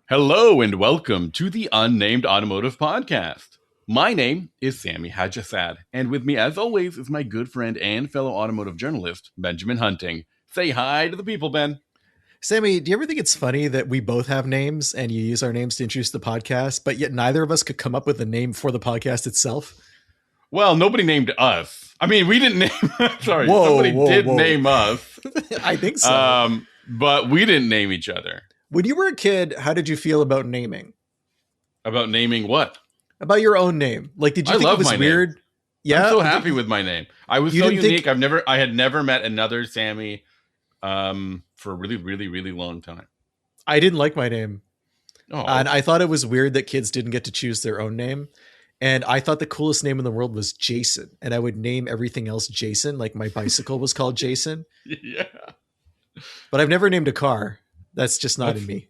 Hello and welcome to the Unnamed Automotive Podcast. My name is Sammy Hajjasad, and with me as always is my good friend and fellow automotive journalist, Benjamin Hunting. Say hi to the people, Ben. Sammy, do you ever think it's funny that we both have names and you use our names to introduce the podcast, but yet neither of us could come up with a name for the podcast itself? Well, nobody named us. I mean, we didn't name... Sorry, somebody did name us. I think so. But we didn't name each other. When you were a kid, how did you feel about naming? About naming what? About your own name. Like, did you think it was weird? Name. Yeah, I'm so happy with my name. I was so unique. I had never met another Sammy for a really, really, really long time. I didn't like my name. Oh. And I thought it was weird that kids didn't get to choose their own name. And I thought the coolest name in the world was Jason. And I would name everything else Jason. Like my bicycle was called Jason. Yeah. But I've never named a car. That's just not in me.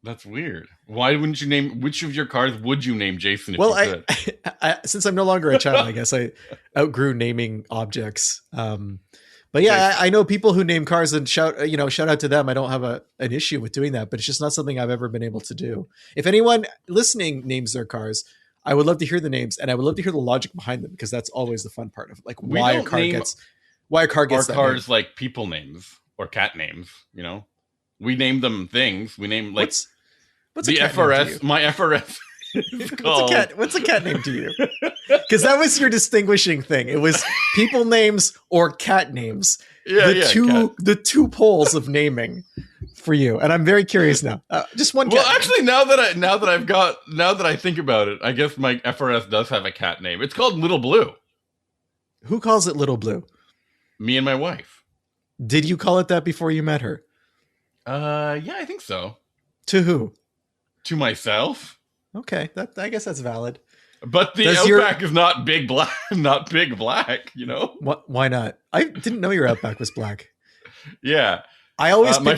That's weird. Why wouldn't you name, which of your cars would you name Jason if you could? I since I'm no longer a child, I guess I outgrew naming objects. But yeah, I know people who name cars and shout out to them. I don't have an issue with doing that, but it's just not something I've ever been able to do. If anyone listening names their cars, I would love to hear the names and I would love to hear the logic behind them because that's always the fun part of it. Like why a car gets our that cars name. Like people names or cat names, you know? We name them things. We name like what's the FRS. My FRS is called. What's a cat name to you? Because that was your distinguishing thing. It was people names or cat names. The two poles of naming for you. And I'm very curious now. Just one. Well, actually, now that I think about it, I guess my FRS does have a cat name. It's called Little Blue. Who calls it Little Blue? Me and my wife. Did you call it that before you met her? Yeah, I think so. To who? To myself. Okay, I guess that's valid. But the Outback is not big black, not big black. You know what? Why not? I didn't know your Outback was black. Yeah, I always my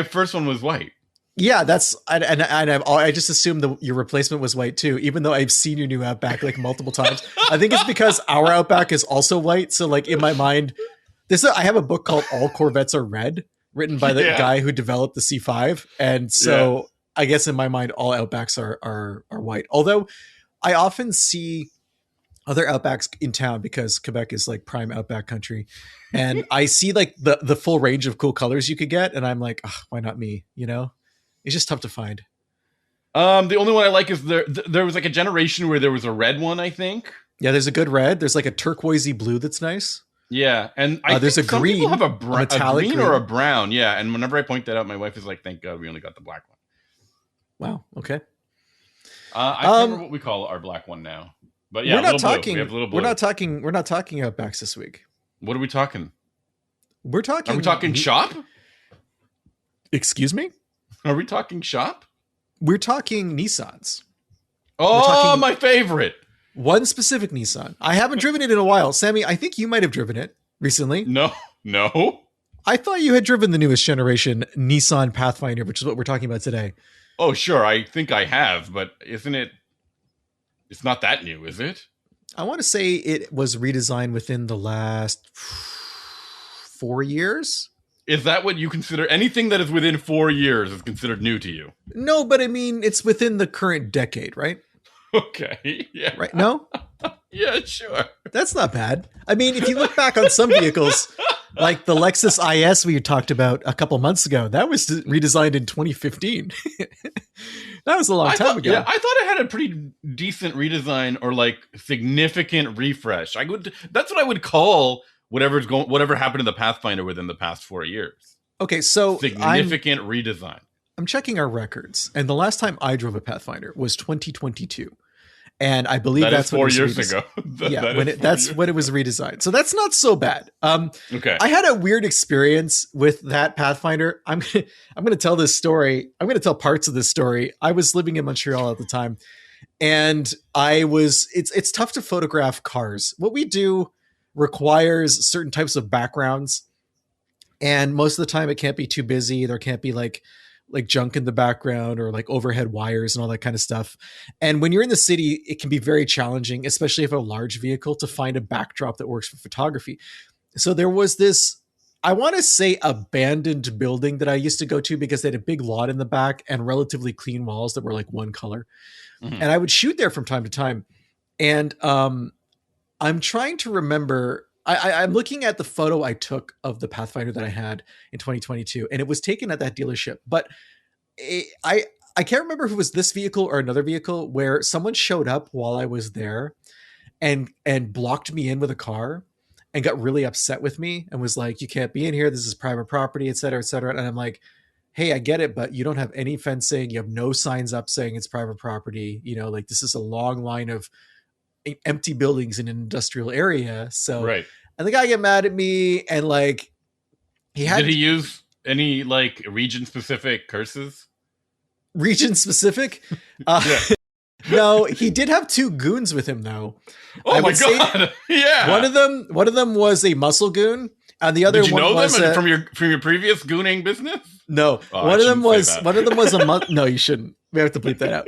first one was white. Yeah, I just assumed your replacement was white too, even though I've seen your new Outback like multiple times. I think it's because our Outback is also white. So like in my mind, I have a book called All Corvettes Are Red, written by the guy who developed the C5. And so I guess in my mind, all Outbacks are white. Although I often see other Outbacks in town because Quebec is like prime Outback country. And I see like the full range of cool colors you could get. And I'm like, why not me? You know, it's just tough to find. The only one I like is there was like a generation where there was a red one, I think. Yeah, there's a good red. There's like a turquoisey blue that's nice. Yeah, and I there's think a green. People have a green green or a brown. Yeah, and whenever I point that out, my wife is like, "Thank God we only got the black one." Wow. Okay. I can't remember what we call our black one now, but yeah, we're not talking. We have Little Blue. We're not talking Outbacks this week. What are we talking? We're talking. Are we talking shop? Excuse me? Are we talking shop? We're talking Nissans. Oh, my favorite. One specific Nissan. I haven't driven it in a while. Sammy, I think you might have driven it recently. No. I thought you had driven the newest generation Nissan Pathfinder, which is what we're talking about today. Oh, sure. I think I have, but isn't it? It's not that new, is it? I want to say it was redesigned within the last 4 years. Is that what you consider? Anything that is within 4 years is considered new to you? No, but I mean, it's within the current decade, right? Okay. Yeah. Right. No? Yeah, sure. That's not bad. I mean, if you look back on some vehicles, like the Lexus IS we talked about a couple months ago, that was redesigned in 2015. That was a long time ago. Yeah, I thought it had a pretty decent redesign or like significant refresh. That's what I would call whatever happened to the Pathfinder within the past 4 years. Okay, so significant redesign. I'm checking our records, and the last time I drove a Pathfinder was 2022. And I believe that's 4 years ago. That's when it was redesigned. So that's not so bad. Okay. I had a weird experience with that Pathfinder. I'm going to tell this story. I'm going to tell parts of this story. I was living in Montreal at the time, and it's tough to photograph cars. What we do requires certain types of backgrounds, and most of the time it can't be too busy. There can't be like junk in the background or like overhead wires and all that kind of stuff. And when you're in the city, it can be very challenging, especially if a large vehicle, to find a backdrop that works for photography. So there was this I want to say abandoned building that I used to go to because they had a big lot in the back and relatively clean walls that were like one color. Mhm. And I would shoot there from time to time. And I'm trying to remember. I'm looking at the photo I took of the Pathfinder that I had in 2022, and it was taken at that dealership. But I can't remember if it was this vehicle or another vehicle where someone showed up while I was there and blocked me in with a car and got really upset with me and was like, "You can't be in here. This is private property, et cetera, et cetera." And I'm like, "Hey, I get it, but you don't have any fencing. You have no signs up saying it's private property. You know, like this is a long line of empty buildings in an industrial area." So, Right. and the guy get mad at me and like Did he use any like region specific curses? region specific. Yeah. No, he did have two goons with him though. Oh my god! Yeah. One of them was a muscle goon, and the other Did you one know was them from your previous gooning business? no. Oh, one of them was a no. You shouldn't. We have to bleep that out.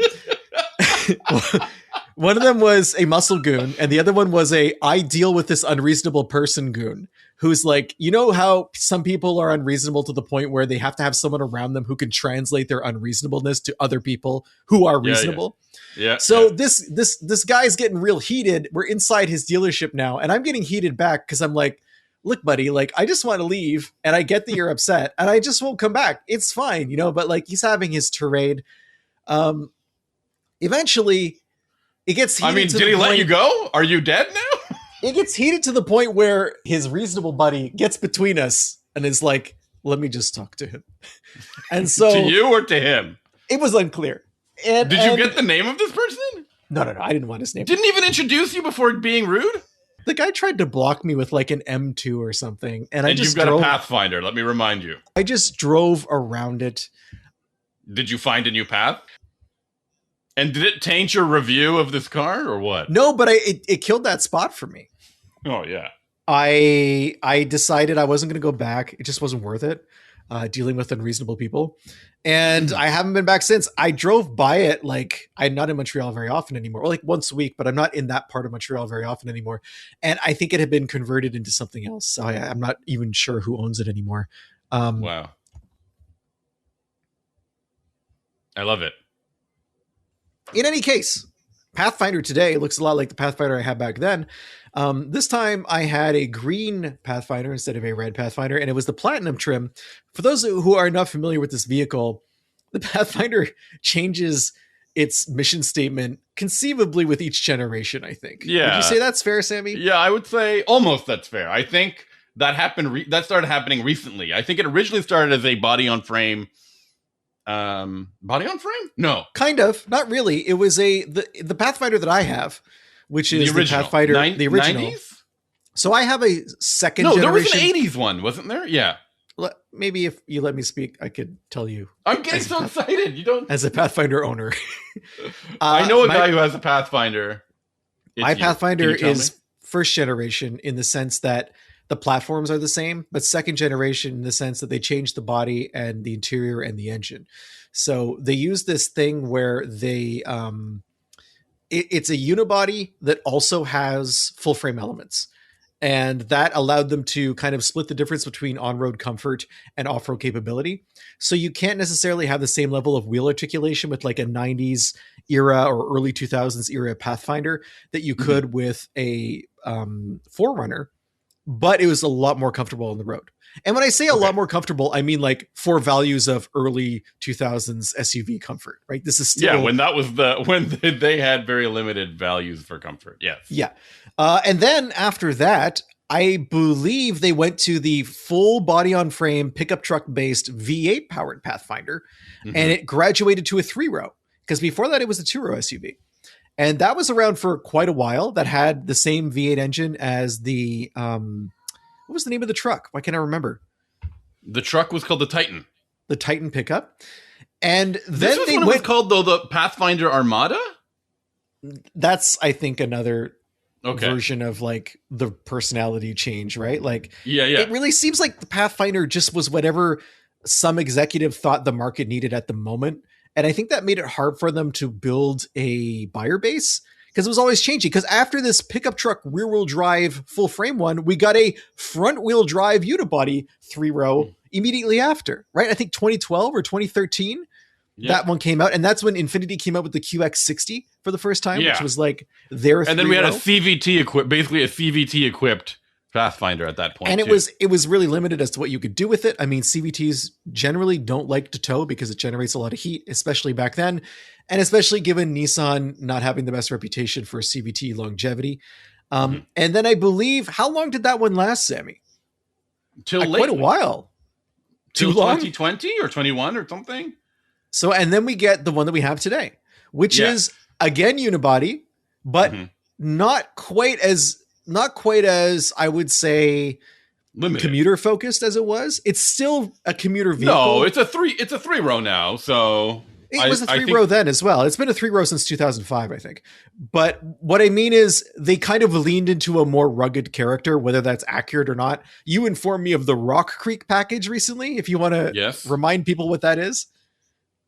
One of them was a muscle goon, and the other one was I deal with this unreasonable person goon, who's like, you know how some people are unreasonable to the point where they have to have someone around them who can translate their unreasonableness to other people who are reasonable. Yeah. So this guy's getting real heated. We're inside his dealership now, and I'm getting heated back because I'm like, look, buddy, like I just want to leave, and I get that you're upset, and I just won't come back. It's fine, you know. But like he's having his tirade. Eventually, it gets heated. I mean, did he let you go? Are you dead now? It gets heated to the point where his reasonable buddy gets between us and is like, "Let me just talk to him." And so, To you or to him? it was unclear. And, Did you get the name of this person? No. I didn't want his name. Didn't even introduce you before being rude? The guy tried to block me with like an M2 or something, and I And just you've got drove, a Pathfinder, let me remind you. I just drove around it. Did you find a new path? And did it taint your review of this car or what? No, but it killed that spot for me. Oh, yeah. I decided I wasn't going to go back. It just wasn't worth it. Dealing with unreasonable people. And I haven't been back since. I drove by it. Like I'm not in Montreal very often anymore, or like once a week, but I'm not in that part of Montreal very often anymore. And I think it had been converted into something else. So I'm not even sure who owns it anymore. Wow. I love it. In any case, Pathfinder today looks a lot like the Pathfinder I had back then. This time I had a green Pathfinder instead of a red Pathfinder, and it was the platinum trim. For those who are not familiar with this vehicle, the Pathfinder changes its mission statement conceivably with each generation, I think. Yeah. Would you say that's fair, Sammy? Yeah, I would say almost that's fair. I think that happened. That started happening recently. I think it originally started as a body on frame. Body on frame? No, Kind of. Not really. It was the Pathfinder that I have, which is the Pathfinder, the original. 90s? So I have a second No, generation. there was an 80s one, wasn't there? Yeah. Maybe if you let me speak, I could tell you. I'm getting so excited. You don't. As a Pathfinder owner. I know a guy who has a Pathfinder. My Pathfinder is first generation in the sense that the platforms are the same, but second generation in the sense that they changed the body and the interior and the engine. So they use this thing where they, it's a unibody that also has full frame elements. And that allowed them to kind of split the difference between on-road comfort and off-road capability. So you can't necessarily have the same level of wheel articulation with like a 90s era or early 2000s era Pathfinder that you could with a Forerunner, but it was a lot more comfortable on the road. And when I say a lot more comfortable, I mean like for values of early 2000s SUV comfort, right? This is still... Yeah, when they had very limited values for comfort. Yes. Yeah. And then after that, I believe they went to the full body on frame pickup truck based V8 powered Pathfinder, and it graduated to a 3-row because before that it was a 2-row SUV. And that was around for quite a while. That had the same V8 engine as the, what was the name of the truck? Why can't I remember? The truck was called the Titan. The Titan pickup. And then this was they when went... it was called though the Pathfinder Armada? That's, I think, another version of like the personality change, right? Like, it really seems like the Pathfinder just was whatever some executive thought the market needed at the moment. And I think that made it hard for them to build a buyer base because it was always changing. Because after this pickup truck rear wheel drive full frame one, we got a front wheel drive unibody 3-row immediately after, right? I think 2012 or 2013. That one came out, and that's when Infiniti came out with the QX60 for the first time, which was like their. And then we had a CVT equipped, basically a CVT equipped Pathfinder at that point, and it was really limited as to what you could do with it. I mean, CVTs generally don't like to tow because it generates a lot of heat, especially back then, and especially given Nissan not having the best reputation for CVT longevity. And then I believe, how long did that one last, Sammy? Till quite a while. Till 2020 or 21 or something. So, and then we get the one that we have today, which is again unibody, but not quite as I would say limited, commuter focused as it was. It's still a commuter vehicle. No, it's a 3-row now. So it was a 3-row then as well. It's been a 3-row since 2005, I think. But what I mean is they kind of leaned into a more rugged character, whether that's accurate or not. You informed me of the Rock Creek package recently. If you want to remind people what that is.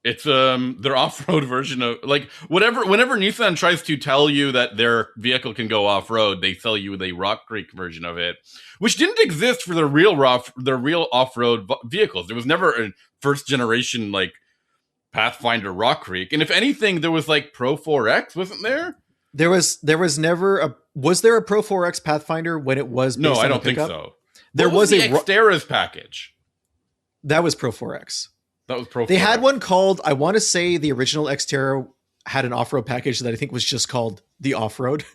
It's their off-road version of, like, whenever Nissan tries to tell you that their vehicle can go off-road, they sell you the Rock Creek version of it, which didn't exist for the real off-road vehicles. There was never a first generation like Pathfinder Rock Creek, and if anything, there was like Pro 4X, wasn't there? There was never a. Was there a Pro 4X Pathfinder when it was? No, I don't think so. There was a Xterra's package. That was Pro 4X. That was Pro 4X. They had one called, I want to say the original Xterra had an off-road package that I think was just called the off-road.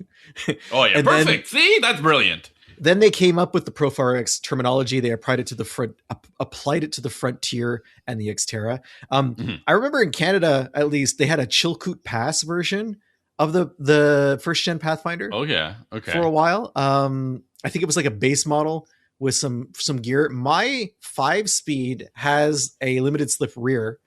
Oh yeah, perfect. See, that's brilliant. Then they came up with the Pro 4X terminology. They applied it to the Frontier and the Xterra. I remember in Canada, at least, they had a Chilkoot Pass version of the first gen Pathfinder. Oh yeah, okay. For a while, I think it was like a base model with some gear. My 5-speed has a limited slip rear,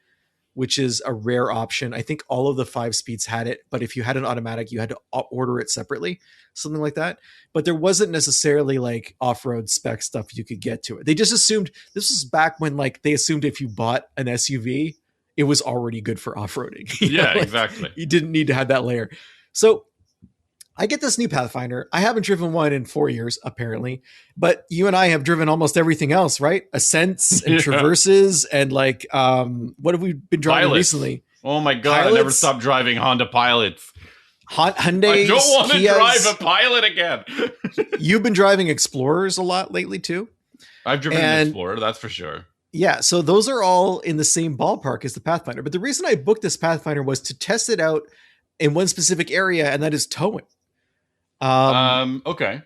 which is a rare option. I think all of the 5-speeds had it, but if you had an automatic, you had to order it separately, something like that. But there wasn't necessarily like off-road spec stuff you could get to it. They just assumed, this was back when like they assumed if you bought an SUV, it was already good for off-roading. Yeah, exactly. You didn't need to have that layer. So I get this new Pathfinder. I haven't driven one in 4 years, apparently, but you and I have driven almost everything else, right? Ascents and Traverses and like, what have we been driving recently? Oh my God, Pilots. I never stopped driving Honda Pilots. Hyundai. I don't want to drive a Pilot again. You've been driving Explorers a lot lately too. I've driven an Explorer, that's for sure. Yeah, so those are all in the same ballpark as the Pathfinder. But the reason I booked this Pathfinder was to test it out in one specific area, and that is towing. Okay.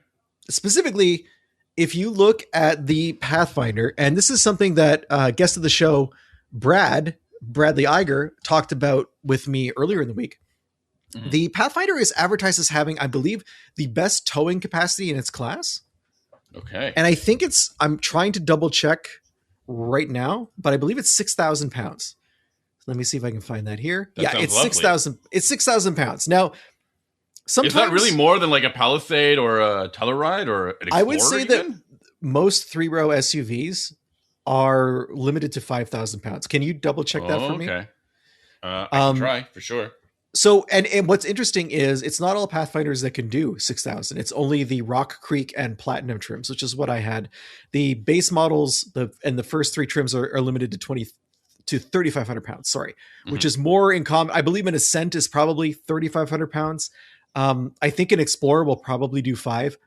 Specifically, if you look at the Pathfinder, and this is something that guest of the show, Bradley Iger, talked about with me earlier in the week. Mm-hmm. The Pathfinder is advertised as having, I believe, the best towing capacity in its class. Okay. And I think I'm trying to double check right now, but I believe it's 6,000 pounds. Let me see if I can find that here. It's 6,000. It's 6,000 pounds. Now, sometimes, is that really more than like a Palisade or a Telluride or an Explorer? I would say that most 3-row SUVs are limited to 5,000 pounds. Can you double check that for me? Okay. I can try for sure. So, and what's interesting is it's not all Pathfinders that can do 6,000. It's only the Rock Creek and Platinum trims, which is what I had. The base models, the first 3 trims are limited to 3,500 pounds. Sorry, which is more in common. I believe an Ascent is probably 3,500 pounds. I think an Explorer will probably do 5.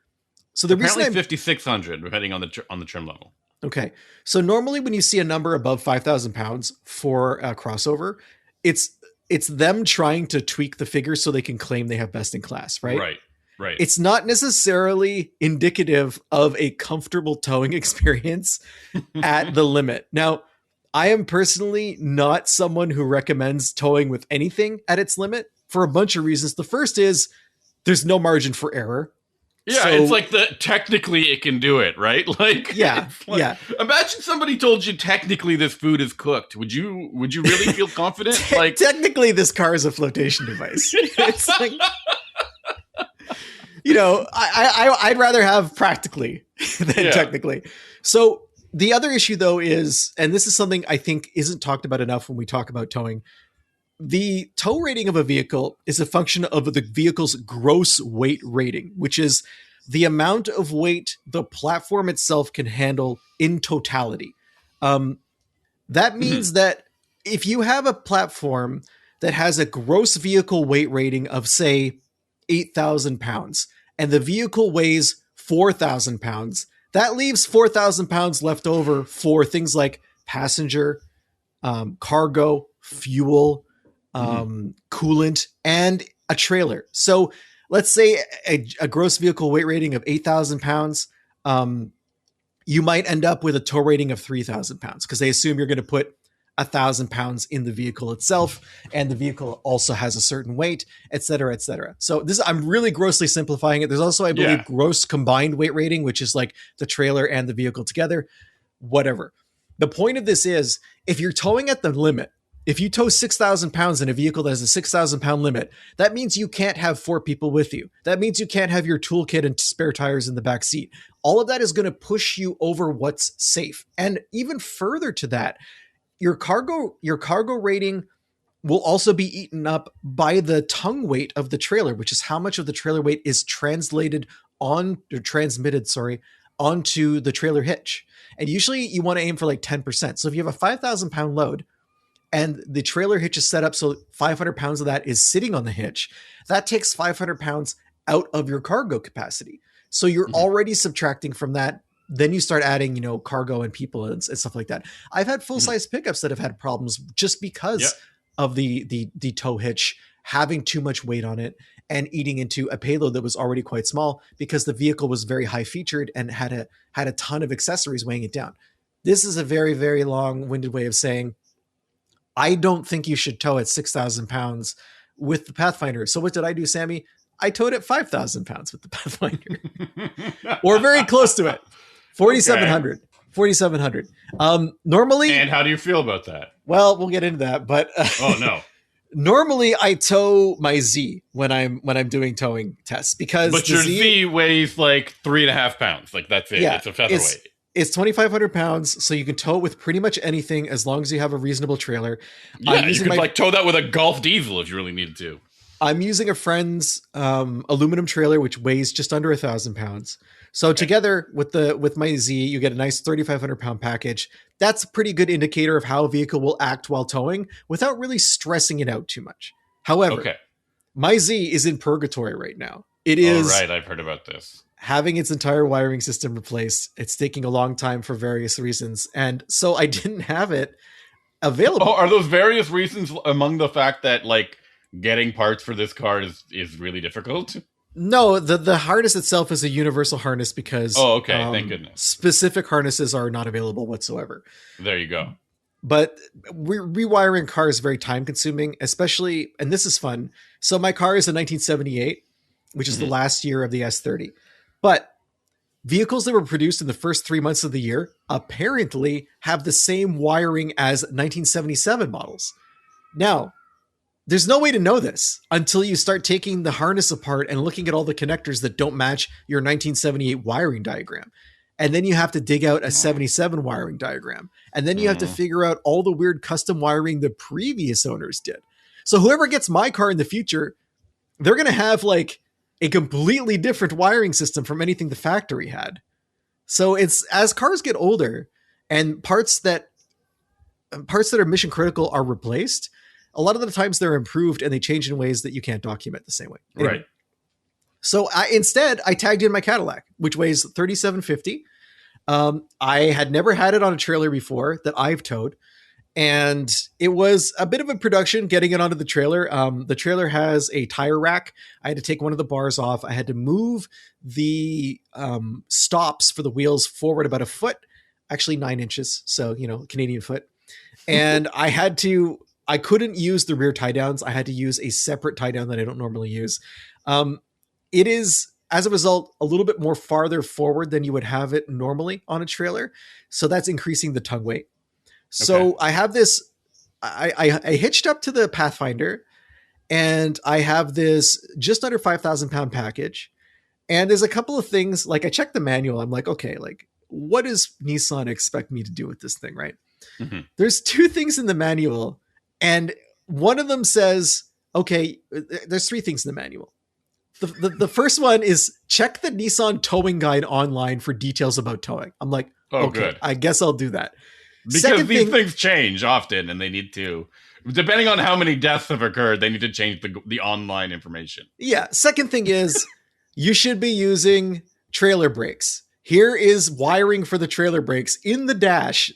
So the apparently 5,600, depending on the trim level. Okay, so normally when you see a number above 5,000 pounds for a crossover, it's them trying to tweak the figures so they can claim they have best in class, right? Right. It's not necessarily indicative of a comfortable towing experience at the limit. Now, I am personally not someone who recommends towing with anything at its limit for a bunch of reasons. The first is there's no margin for error. Yeah, it's like technically it can do it, right? Like, yeah. Imagine somebody told you technically this food is cooked. Would you really feel confident? Like, technically this car is a flotation device. It's like, I'd rather have practically than technically. So the other issue though is, and this is something I think isn't talked about enough when we talk about towing, the tow rating of a vehicle is a function of the vehicle's gross weight rating, which is the amount of weight the platform itself can handle in totality. That means that if you have a platform that has a gross vehicle weight rating of, say, 8,000 pounds, and the vehicle weighs 4,000 pounds, that leaves 4,000 pounds left over for things like passenger, cargo, fuel, coolant, and a trailer. So let's say a gross vehicle weight rating of 8,000 pounds, you might end up with a tow rating of 3,000 pounds because they assume you're going to put 1,000 pounds in the vehicle itself, and the vehicle also has a certain weight, et cetera, et cetera. So this, I'm really grossly simplifying it. There's also, I believe, gross combined weight rating, which is like the trailer and the vehicle together, whatever. The point of this is, if you're towing at the limit, if you tow 6,000 pounds in a vehicle that has a 6,000 pound limit, that means you can't have 4 people with you. That means you can't have your toolkit and spare tires in the back seat. All of that is going to push you over what's safe. And even further to that, your cargo rating will also be eaten up by the tongue weight of the trailer, which is how much of the trailer weight is transmitted onto the trailer hitch. And usually you want to aim for like 10%. So if you have a 5,000 pound load and the trailer hitch is set up so 500 pounds of that is sitting on the hitch, that takes 500 pounds out of your cargo capacity. So you're already subtracting from that. Then you start adding, cargo and people and stuff like that. I've had full-size pickups that have had problems just because of the tow hitch having too much weight on it and eating into a payload that was already quite small because the vehicle was very high featured and had a ton of accessories weighing it down. This is a very, very long-winded way of saying, I don't think you should tow at 6,000 pounds with the Pathfinder. So what did I do, Sammy? I towed at 5,000 pounds with the Pathfinder. Or very close to it. 4,700. Okay. 4,700. Normally. And how do you feel about that? Well, we'll get into that, but oh no. Normally I tow my Z when I'm doing towing tests because your Z weighs like 3.5 pounds. Like that's it. Yeah, it's a featherweight. It's 2,500 pounds, so you can tow it with pretty much anything as long as you have a reasonable trailer. Yeah, you could tow that with a Golf diesel if you really needed to. I'm using a friend's aluminum trailer, which weighs just under 1,000 pounds. So together with my Z, you get a nice 3,500 pound package. That's a pretty good indicator of how a vehicle will act while towing without really stressing it out too much. However, my Z is in purgatory right now. It is. Oh, right. I've heard about this. Having its entire wiring system replaced. It's taking a long time for various reasons. And so I didn't have it available. Oh, are those various reasons among the fact that like getting parts for this car is really difficult? No, the harness itself is a universal harness because thank goodness. Specific harnesses are not available whatsoever. There you go. But rewiring cars is very time consuming, especially, and this is fun. So my car is a 1978, which is the last year of the S30. But vehicles that were produced in the first 3 months of the year apparently have the same wiring as 1977 models. Now, there's no way to know this until you start taking the harness apart and looking at all the connectors that don't match your 1978 wiring diagram. And then you have to dig out a 77 wiring diagram. And then you have to figure out all the weird custom wiring the previous owners did. So whoever gets my car in the future, they're going to have like a completely different wiring system from anything the factory had. So it's, as cars get older and parts that are mission critical are replaced, a lot of the times they're improved and they change in ways that you can't document the same way. Anyway, right. So instead I tagged in my Cadillac, which weighs 3,750. I had never had it on a trailer before that I've towed. And it was a bit of a production getting it onto the trailer. The trailer has a tire rack. I had to take one of the bars off. I had to move the stops for the wheels forward about a foot, actually 9 inches. So, Canadian foot. And I couldn't use the rear tie downs. I had to use a separate tie down that I don't normally use. It is, as a result, a little bit more farther forward than you would have it normally on a trailer. So that's increasing the tongue weight. So I have this, I hitched up to the Pathfinder and I have this just under 5,000 pound package. And there's a couple of things, like I checked the manual. I'm like, okay, like what does Nissan expect me to do with this thing? Right. There's 2 things in the manual. And one of them says, okay, there's three things in the manual. The first one is check the Nissan towing guide online for details about towing. I'm like, okay, good. I guess I'll do that. Because these things change often and they need to, depending on how many deaths have occurred, they need to change the online information. Yeah. Second thing is you should be using trailer brakes. Here is wiring for the trailer brakes in the dash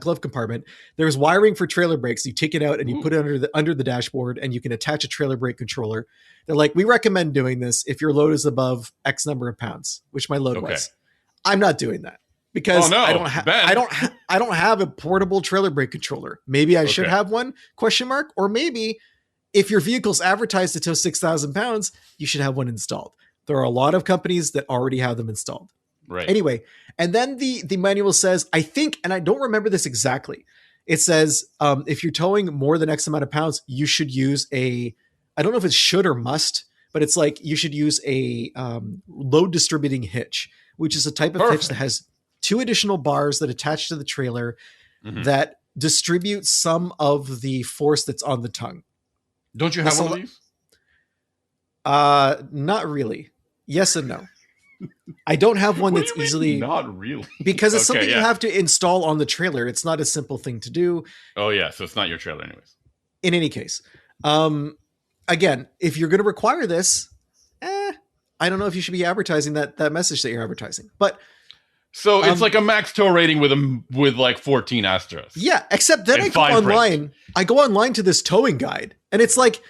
glove compartment. There's wiring for trailer brakes. You take it out and you put it under the dashboard, and you can attach a trailer brake controller. They're like, we recommend doing this if your load is above X number of pounds, which my load was. I'm not doing that because I don't have a portable trailer brake controller. Maybe I should have one ? Or maybe if your vehicle's advertised to tow 6,000 pounds, you should have one installed. There are a lot of companies that already have them installed. Right. Anyway, and then the manual says, I think, and I don't remember this exactly. It says, if you're towing more than X amount of pounds, you should use I don't know if it's should or must, but it's like you should use a load distributing hitch, which is a type of hitch that has 2 additional bars that attach to the trailer that distribute some of the force that's on the tongue. Don't you have one of these? Not really. Yes and no. I don't have one that's easily not really because it's something you have to install on the trailer. It's not a simple thing to do. Oh yeah, so it's not your trailer anyways. In any case, again, if you're going to require this, I don't know if you should be advertising that message that you're advertising. But so it's like a max tow rating with like 14 asterisks. Yeah, except then I go online. Print. I go online to this towing guide, and it's like,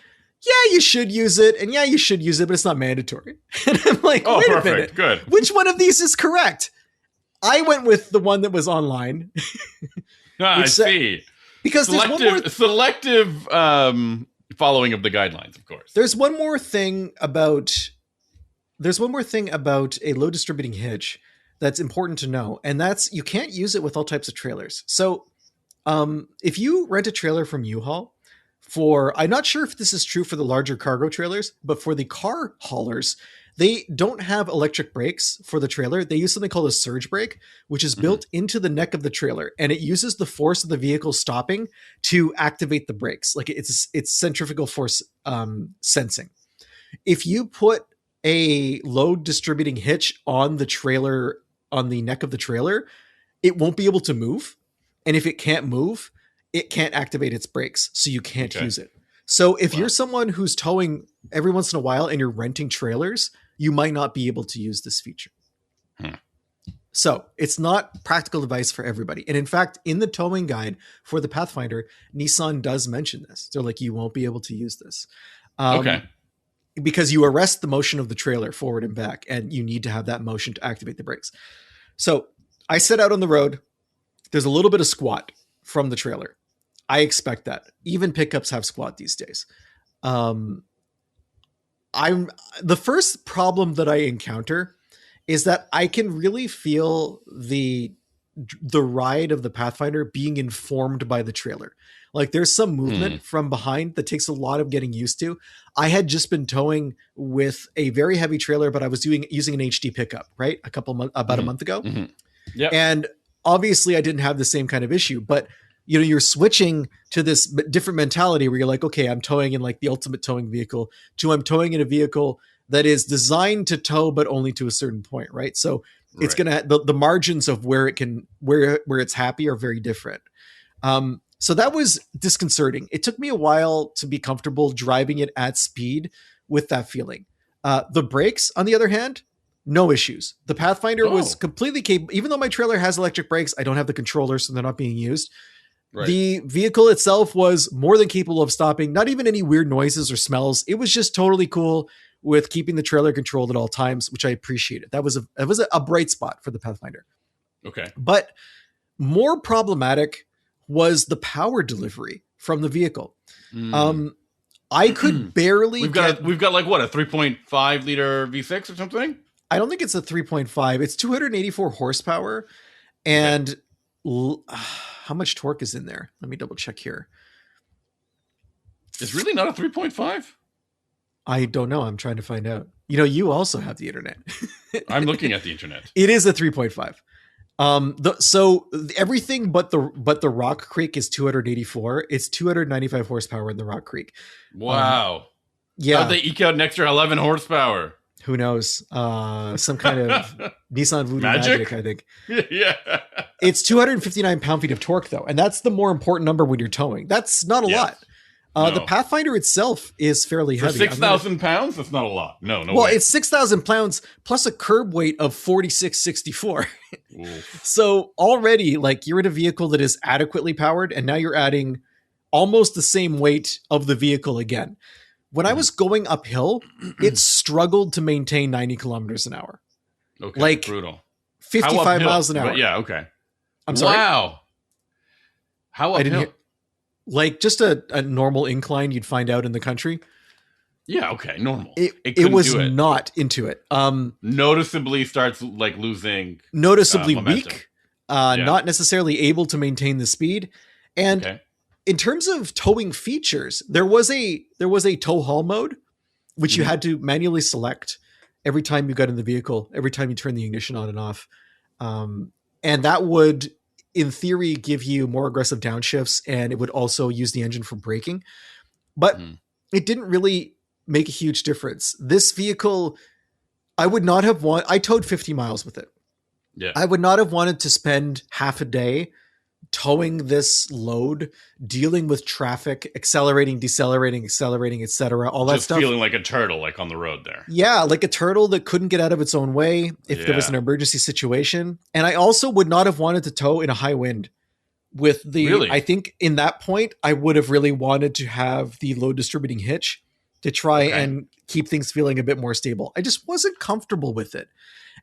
yeah, you should use it, and yeah, you should use it, but it's not mandatory. And I'm like, wait a minute. Good. Which one of these is correct? I went with the one that was online. I see. Because selective following of the guidelines, of course. There's one more thing about a load distributing hitch that's important to know, and that's you can't use it with all types of trailers. So if you rent a trailer from U-Haul, I'm not sure if this is true for the larger cargo trailers, but for the car haulers, they don't have electric brakes for the trailer. They use something called a surge brake, which is built into the neck of the trailer, and it uses the force of the vehicle stopping to activate the brakes. Like it's centrifugal force sensing. If you put a load distributing hitch on the trailer, on the neck of the trailer, it won't be able to move. And if it can't move, it can't activate its brakes, so you can't use it. So if you're someone who's towing every once in a while and you're renting trailers, you might not be able to use this feature. So it's not practical advice for everybody. And in fact, in the towing guide for the Pathfinder, Nissan does mention this. They're like, you won't be able to use this. Because you arrest the motion of the trailer forward and back, and you need to have that motion to activate the brakes. So I set out on the road. There's a little bit of squat from the trailer. I expect that. Even pickups have squat these days. The first problem that I encounter is that I can really feel the ride of the Pathfinder being informed by the trailer. Like there's some movement from behind that takes a lot of getting used to. I had just been towing with a very heavy trailer, but I was using an HD pickup, right? About a month ago. Yeah. And obviously I didn't have the same kind of issue, but you're switching to this different mentality where you're like, okay, I'm towing in like the ultimate towing vehicle to I'm towing in a vehicle that is designed to tow, but only to a certain point. Right. So it's going to, the margins of where it's happy are very different. So that was disconcerting. It took me a while to be comfortable driving it at speed with that feeling. The brakes, on the other hand, no issues. The Pathfinder was completely capable. Even though my trailer has electric brakes, I don't have the controller, so they're not being used. Right. The vehicle itself was more than capable of stopping, not even any weird noises or smells. It was just totally cool with keeping the trailer controlled at all times, which I appreciated. That was a bright spot for the Pathfinder. Okay. But more problematic was the power delivery from the vehicle. I could barely we've got like what, a 3.5 liter V6 or something? I don't think it's a 3.5. It's 284 horsepower. And how much torque is in there? Let me double check here. It's really not a 3.5? I don't know. I'm trying to find out. You also have the internet. I'm looking at the internet. It is a 3.5. Everything but the Rock Creek is 284. It's 295 horsepower in the Rock Creek. Wow. Yeah. How'd they eke out an extra 11 horsepower? Who knows? Some kind of Nissan Voodoo magic, I think. Yeah. It's 259 pound-feet of torque, though, and that's the more important number when you're towing. That's not a lot. No. The Pathfinder itself is fairly heavy. 6,000 pounds? That's not a lot. No well, way. It's 6,000 pounds plus a curb weight of 4664. So already, like, you're in a vehicle that is adequately powered, and now you're adding almost the same weight of the vehicle again. When I was going uphill, it struggled to maintain 90 kilometers an hour. Okay, like brutal. 55 miles an hour. But yeah, okay. I'm sorry. Wow. How uphill? Like just a normal incline you'd find out in the country. Yeah, okay, normal. It was not into it. Noticeably starts like losing. Noticeably momentum. weak. Not necessarily able to maintain the speed. And Okay. in terms of towing features, there was a tow haul mode, which you had to manually select every time you got in the vehicle, every time you turn the ignition on and off. And that would, in theory, give you more aggressive downshifts, and it would also use the engine for braking. But it didn't really make a huge difference. This vehicle, I towed 50 miles with it. Yeah. I would not have wanted to spend half a day towing this load, dealing with traffic, accelerating, decelerating, accelerating, etc. All that stuff. Just feeling like a turtle, like on the road there. Yeah, like a turtle that couldn't get out of its own way if there was an emergency situation. And I also would not have wanted to tow in a high wind. With I think in that point, I would have really wanted to have the load distributing hitch to try and keep things feeling a bit more stable. I just wasn't comfortable with it.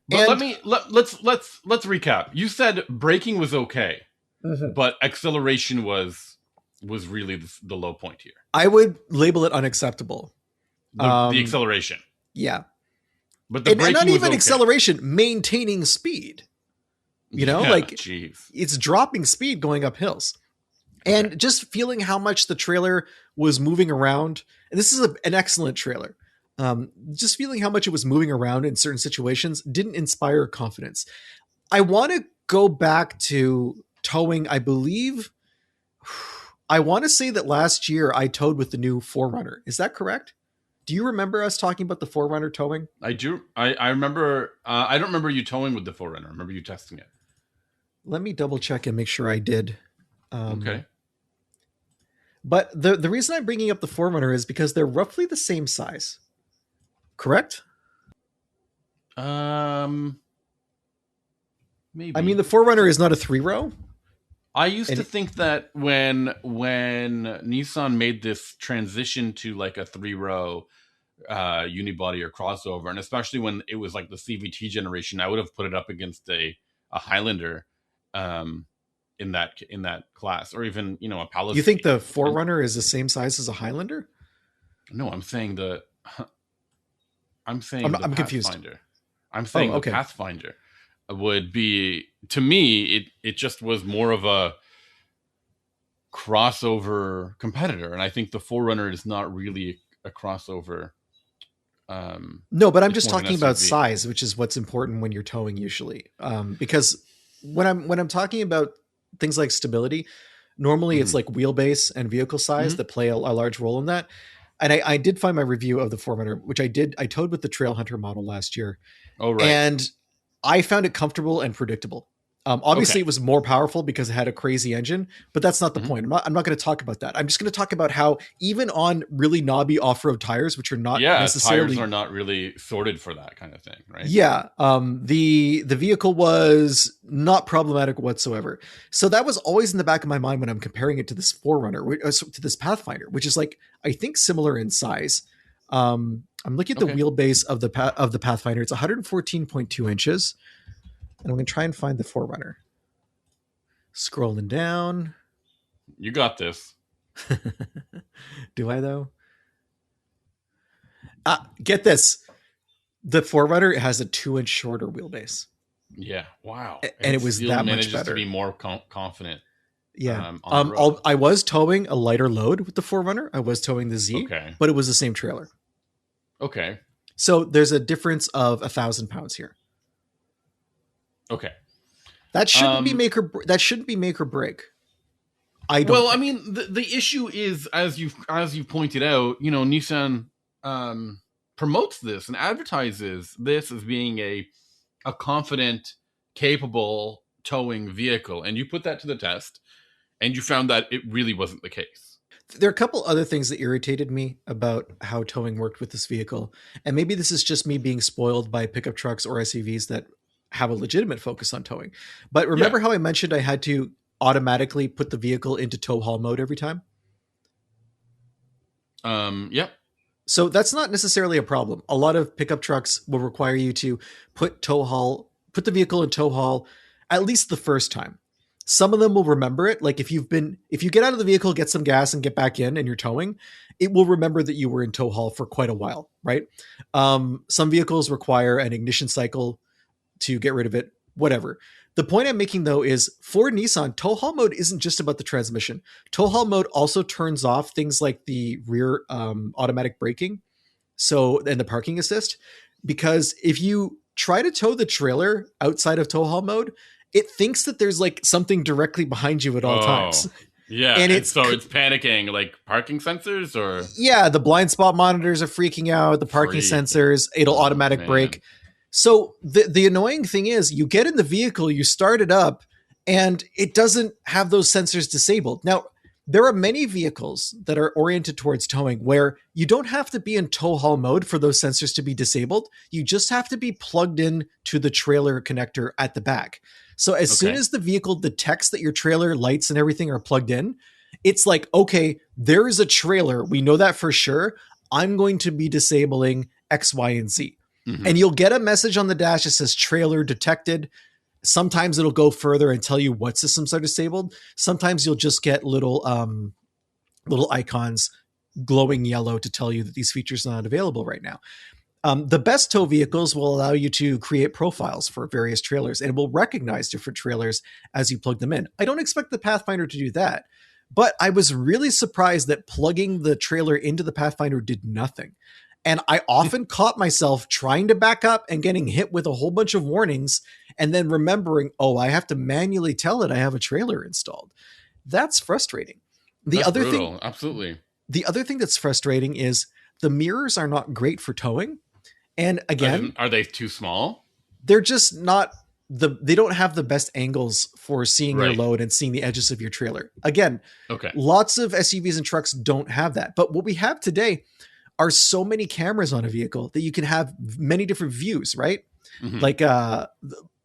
But let's recap. You said braking was okay. But acceleration was really the low point here. I would label it unacceptable. The acceleration. Yeah. But the braking not was even okay. acceleration, maintaining speed. It's dropping speed going up hills. And just feeling how much the trailer was moving around. And this is an excellent trailer. Just feeling how much it was moving around in certain situations didn't inspire confidence. I want to go back to towing. I believe I want to say that last year I towed with the new 4Runner. Is that correct? Do you remember us talking about the 4Runner towing? I do. I remember. I don't remember you towing with the 4Runner. I remember you testing it. Let me double check and make sure I did. Okay. But the reason I'm bringing up the 4Runner is because they're roughly the same size. Correct? Maybe. I mean, the 4Runner is not a 3-row. I used to think that when Nissan made this transition to like a 3-row unibody or crossover, and especially when it was like the CVT generation, I would have put it up against a Highlander in that class, or even a Palisade. You think the 4Runner is the same size as a Highlander? No, I'm saying I'm confused. I'm saying the Pathfinder would be, to me, it just was more of a crossover competitor, and I think the 4Runner is not really a crossover. No, but I'm just talking about size, which is what's important when you're towing usually. Because when I'm talking about things like stability, normally it's like wheelbase and vehicle size that play a large role in that. And I did find my review of the 4Runner, which I towed with the Trail Hunter model last year. Oh, right. And I found it comfortable and predictable. Obviously, it was more powerful because it had a crazy engine, but that's not the point. I'm not going to talk about that. I'm just going to talk about how even on really knobby off-road tires, which are not necessarily... tires are not really sorted for that kind of thing, right? Yeah. The vehicle was not problematic whatsoever. So that was always in the back of my mind when I'm comparing it to this 4Runner, to this Pathfinder, which is like, I think similar in size. I'm looking at the wheelbase of the Pathfinder. It's 114.2 inches. And I'm going to try and find the 4Runner. Scrolling down. You got this. Do I, though? Get this. The 4Runner has a 2-inch shorter wheelbase. Yeah. Wow. And it was that much better. To be more confident. Yeah. I was towing a lighter load with the 4Runner. I was towing the Z, but it was the same trailer. Okay. So there's a difference of 1,000 pounds here. Okay. That shouldn't be that shouldn't be make or break. I mean, the issue is, as you pointed out, Nissan promotes this and advertises this as being a confident, capable towing vehicle, and you put that to the test, and you found that it really wasn't the case. There are a couple other things that irritated me about how towing worked with this vehicle, and maybe this is just me being spoiled by pickup trucks or SUVs that have a legitimate focus on towing. But remember how I mentioned I had to automatically put the vehicle into tow haul mode every time? Yep. So that's not necessarily a problem. A lot of pickup trucks will require you to put the vehicle in tow haul at least the first time. Some of them will remember it. Like if you get out of the vehicle, get some gas and get back in and you're towing, it will remember that you were in tow haul for quite a while, right? Some vehicles require an ignition cycle to get rid of it, whatever. The point I'm making though is for Nissan, tow haul mode isn't just about the transmission. Tow haul mode also turns off things like the rear automatic braking, and the parking assist, because if you try to tow the trailer outside of tow haul mode, it thinks that there's like something directly behind you at all times. Yeah, and it's panicking, like parking sensors or... Yeah, the blind spot monitors are freaking out, the parking sensors, it'll automatic brake. So the annoying thing is you get in the vehicle, you start it up, and it doesn't have those sensors disabled. Now, there are many vehicles that are oriented towards towing where you don't have to be in tow haul mode for those sensors to be disabled. You just have to be plugged in to the trailer connector at the back. So as soon as the vehicle detects that your trailer lights and everything are plugged in, it's like, okay, there is a trailer. We know that for sure. I'm going to be disabling X, Y, and Z. Mm-hmm. And you'll get a message on the dash that says trailer detected. Sometimes it'll go further and tell you what systems are disabled. Sometimes you'll just get little icons glowing yellow to tell you that these features are not available right now. The best tow vehicles will allow you to create profiles for various trailers and will recognize different trailers as you plug them in. I don't expect the Pathfinder to do that, but I was really surprised that plugging the trailer into the Pathfinder did nothing. And I often caught myself trying to back up and getting hit with a whole bunch of warnings and then remembering, I have to manually tell it I have a trailer installed. That's frustrating. That's brutal. Absolutely. The other thing that's frustrating is the mirrors are not great for towing. And again, are they too small? They're just not they don't have the best angles for seeing your load and seeing the edges of your trailer. Again, lots of SUVs and trucks don't have that. But what we have today are so many cameras on a vehicle that you can have many different views, right? Mm-hmm. Like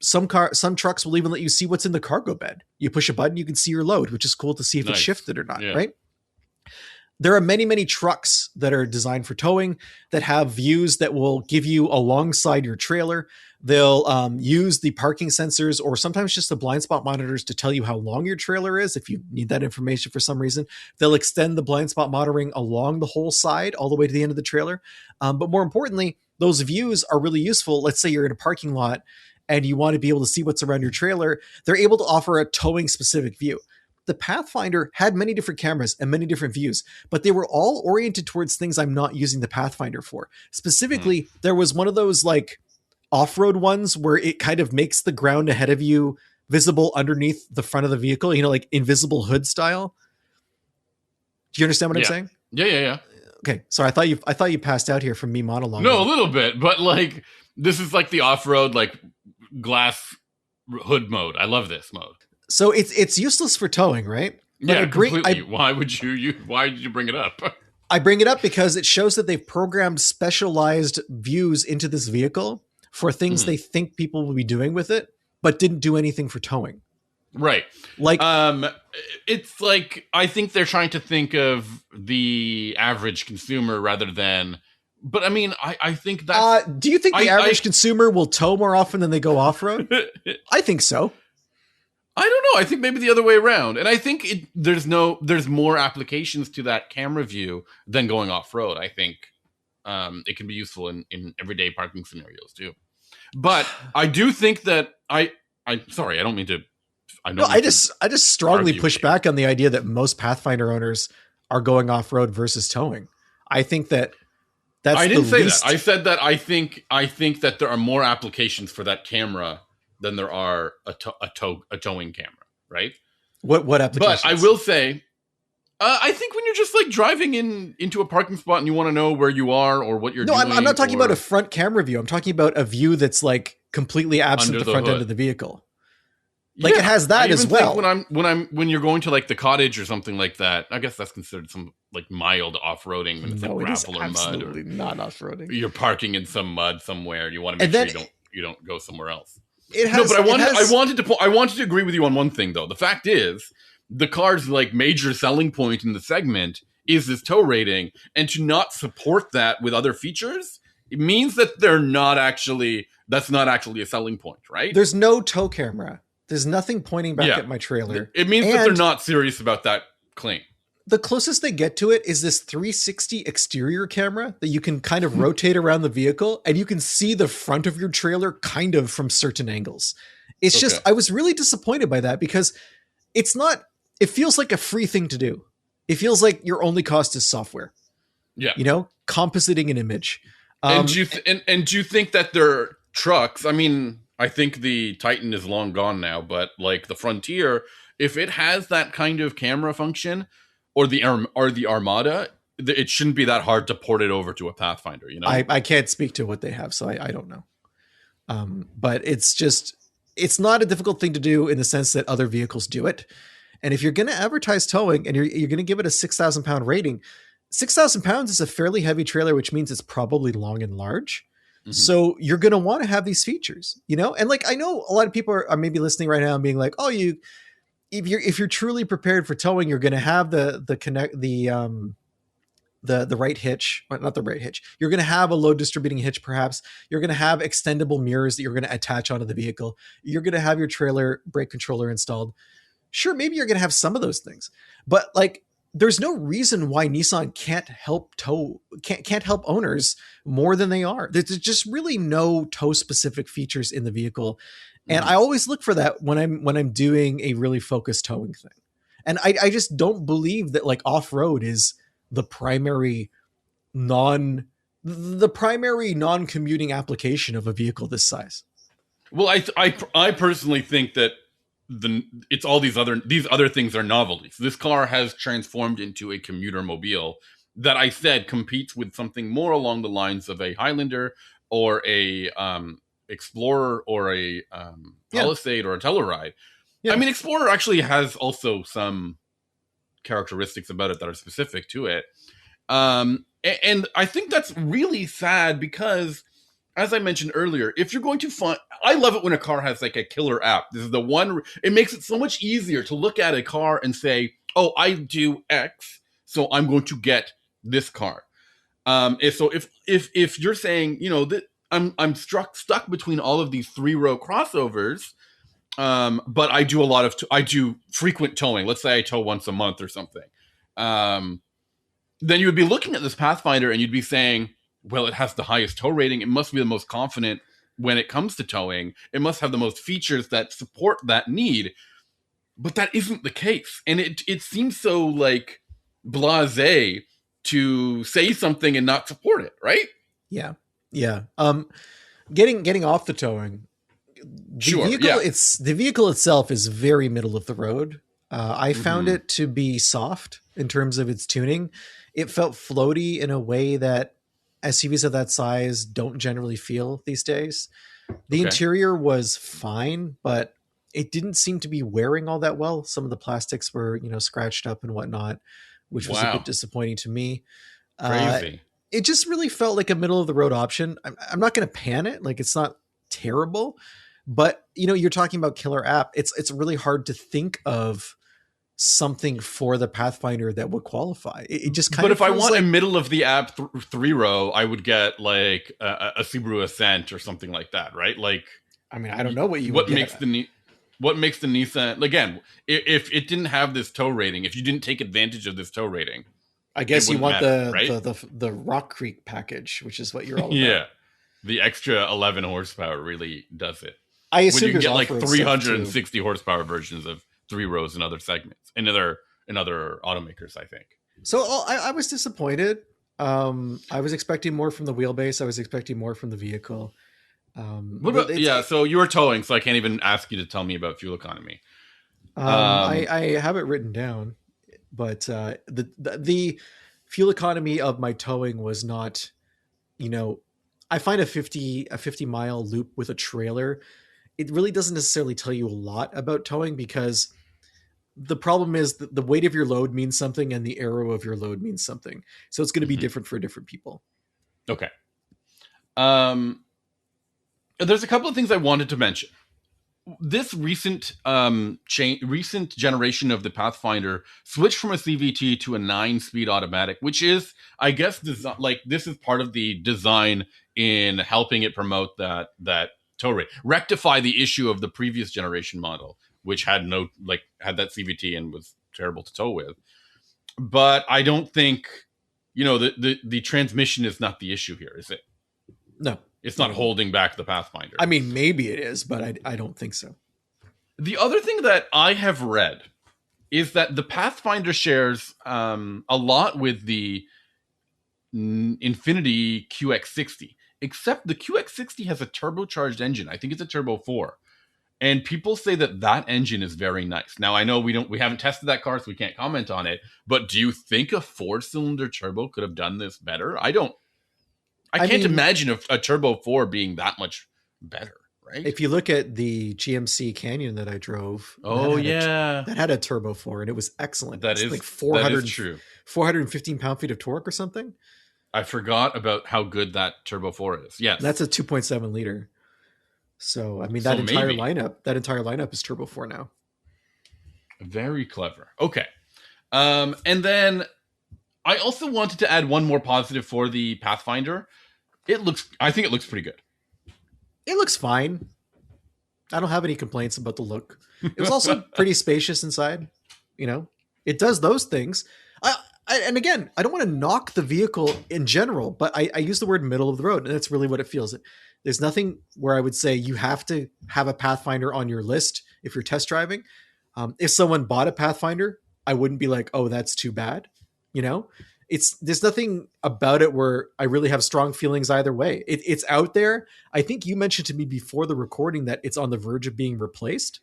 some trucks will even let you see what's in the cargo bed. You push a button, you can see your load, which is cool to see if it's shifted or not, right? There are many, many trucks that are designed for towing that have views that will give you alongside your trailer. They'll use the parking sensors or sometimes just the blind spot monitors to tell you how long your trailer is if you need that information for some reason. They'll extend the blind spot monitoring along the whole side all the way to the end of the trailer. But more importantly, those views are really useful. Let's say you're in a parking lot and you want to be able to see what's around your trailer. They're able to offer a towing specific view. The Pathfinder had many different cameras and many different views, but they were all oriented towards things I'm not using the Pathfinder for. Specifically, there was one of those like off-road ones where it kind of makes the ground ahead of you visible underneath the front of the vehicle, like invisible hood style. Do you understand what I'm saying? Yeah. Okay. Sorry. I thought you passed out here from me monologuing. No, a little bit, but like this is like the off-road, like glass hood mode. I love this mode. So it's useless for towing, right? But completely. Why did you bring it up? I bring it up because it shows that they've programmed specialized views into this vehicle for things they think people will be doing with it, but didn't do anything for towing. Right. Like, it's like, I think they're trying to think of the average consumer rather than, but I mean, I think that's... do you think the average consumer will tow more often than they go off-road? I think so. I don't know. I think maybe the other way around. And I think there's more applications to that camera view than going off-road. I think it can be useful in everyday parking scenarios too. But I do think that I don't mean to. I just strongly push back on the idea that most Pathfinder owners are going off-road versus towing. I think that's I didn't say that. I said that I think that there are more applications for that camera than there are a towing camera, right? What applications? But I will say, I think when you're just like driving into a parking spot and you want to know where you are or what you're doing. No, I'm not talking about a front camera view. I'm talking about a view that's like completely absent the front end of the vehicle. Like it has that as well. When you're going to like the cottage or something like that, I guess that's considered some like mild off-roading when it's like gravel or mud, or not off-roading. You're parking in some mud somewhere and you want to make sure you don't go somewhere else. I wanted to agree with you on one thing though. The fact is, the car's like major selling point in the segment is this tow rating, and to not support that with other features, it means that that's not actually a selling point, right? There's no tow camera. There's nothing pointing back at my trailer. It means that they're not serious about that claim. The closest they get to it is this 360 exterior camera that you can kind of rotate around the vehicle, and you can see the front of your trailer kind of from certain angles. It's just, I was really disappointed by that because it feels like a free thing to do. It feels like your only cost is software. Yeah. Compositing an image. And do you think that their trucks, I mean, I think the Titan is long gone now, but like the Frontier, if it has that kind of camera function, or the Armada, it shouldn't be that hard to port it over to a Pathfinder. I can't speak to what they have, so I don't know. But it's not a difficult thing to do in the sense that other vehicles do it. And if you're going to advertise towing and you're going to give it a 6,000 pound rating, 6,000 pounds is a fairly heavy trailer, which means it's probably long and large. Mm-hmm. So you're going to want to have these features, and like, I know a lot of people are maybe listening right now and being like, oh, if you're truly prepared for towing, you're going to have the right hitch, not the right hitch. You're going to have a load distributing hitch. Perhaps you're going to have extendable mirrors that you're going to attach onto the vehicle. You're going to have your trailer brake controller installed. Sure. Maybe you're going to have some of those things, but like, there's no reason why Nissan can't help owners more than they are. There's just really no tow specific features in the vehicle. And I always look for that when I'm doing a really focused towing thing. And I just don't believe that like off-road is the primary non-commuting application of a vehicle this size. Well, I personally think that it's all these other things are novelties. This car has transformed into a commuter mobile that I said competes with something more along the lines of a Highlander or a Explorer or a Palisade or a Telluride. Yeah. I mean, Explorer actually has also some characteristics about it that are specific to it. And I think that's really sad because, as I mentioned earlier, if you're going to I love it when a car has like a killer app. This is the one, it makes it so much easier to look at a car and say, oh, I do X, so I'm going to get this car. So if you're saying, that I'm stuck between all of these 3-row crossovers, but I do frequent towing. Let's say I tow once a month or something. Then you would be looking at this Pathfinder and you'd be saying, well, it has the highest tow rating. It must be the most confident when it comes to towing. It must have the most features that support that need. But that isn't the case. And it seems so like blasé to say something and not support it, right? Yeah. Yeah. Getting off the towing. The vehicle itself is very middle of the road. I found it to be soft in terms of its tuning. It felt floaty in a way that SUVs of that size don't generally feel these days. The interior was fine, but it didn't seem to be wearing all that well. Some of the plastics were, scratched up and whatnot, which was a bit disappointing to me. Crazy. It just really felt like a middle of the road option. I'm not going to pan it. Like, it's not terrible, but you're talking about killer app. It's really hard to think of something for the Pathfinder that would qualify. It just kind of. But if I want a middle of the app 3-row, I would get like a Subaru Ascent or something like that, right? Like, I mean, I don't know what makes the Nissan, again, if it didn't have this tow rating, if you didn't take advantage of this tow rating, I guess you want the Rock Creek package, which is what you're all about. Yeah, the extra 11 horsepower really does it. I assume you can get like 360 horsepower versions of 3-rows in other segments, in other automakers, I think. So I was disappointed. I was expecting more from the wheelbase. I was expecting more from the vehicle. So you were towing, so I can't even ask you to tell me about fuel economy. I have it written down, but the fuel economy of my towing was not, I find a 50-mile loop with a trailer, it really doesn't necessarily tell you a lot about towing, because the problem is that the weight of your load means something and the arrow of your load means something. So it's going to be different for different people. Okay. There's a couple of things I wanted to mention. This recent generation of the Pathfinder switched from a CVT to a 9-speed automatic, which is, I guess, this is part of the design in helping it promote that tow rate, rectify the issue of the previous generation model, which had that CVT and was terrible to tow with. But I don't think, the transmission is not the issue here, is it? No. It's not holding back the Pathfinder. I mean, maybe it is, but I don't think so. The other thing that I have read is that the Pathfinder shares a lot with the Infiniti QX60, except the QX60 has a turbocharged engine. I think it's a Turbo 4. And people say that engine is very nice. Now, I know we haven't tested that car, so we can't comment on it. But do you think a 4-cylinder turbo could have done this better? I can't imagine a Turbo 4 being that much better, right? If you look at the GMC Canyon that I drove, that had a Turbo 4, and it was excellent. That is like 400, that is true. 415 pound-feet of torque or something. I forgot about how good that Turbo 4 is. Yes, that's a 2.7 liter. So I mean, that entire lineup is Turbo 4 now. Very clever. Okay, and then I also wanted to add one more positive for the Pathfinder. I think it looks pretty good. It looks fine. I don't have any complaints about the look. It was also pretty spacious inside. It does those things. And again, I don't want to knock the vehicle in general, but I use the word middle of the road, and that's really what it feels. There's nothing where I would say you have to have a Pathfinder on your list if you're test driving. If someone bought a Pathfinder, I wouldn't be like, oh, that's too bad. There's nothing about it where I really have strong feelings either way. It's out there. I think you mentioned to me before the recording that it's on the verge of being replaced.